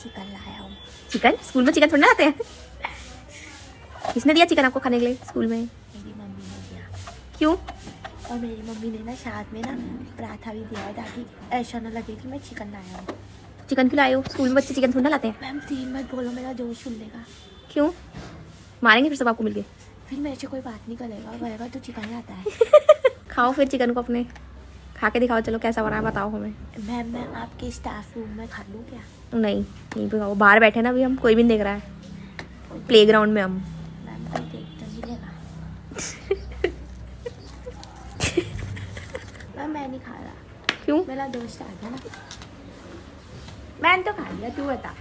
Chicken लाया हूँ। Chicken? School में चिकन थोड़ी ना आते हैं। किसने दिया चिकन आपको खाने के लिए स्कूल में? मेरी मम्मी ने दिया। क्यों? और मेरी मम्मी ने ना साथ में ना पराठा भी दिया है ताकि ऐसा ना लगे कि मैं चिकन लाया हूँ। चिकन क्यों लाए हो? स्कूल में बच्चे चिकन थोड़ी ना लाते हैं। मैम 3 मत बोलो, मेरा जोश खुलेगा। क्यों? मारेंगे फिर सब आपको मिलके। फिर मेरे से कोई बात नहीं करेगा तो चिकन लाता है। खाओ फिर चिकन को अपने, खा के दिखाओ। चलो कैसा बना है बताओ हमें। मैम मैं आपके स्टाफ रूम में खा लूँ क्या? नहीं यहीं पे खाओ, बाहर बैठे ना अभी हम, कोई भी नहीं देख रहा है, प्लेग्राउंड में हम। मैम कोई देख तो नहीं लेगा। मैम मैं नहीं खा रहा। क्यों? मेरा दोस्त आ गया ना। मैंने तो खा लिया, तू बता।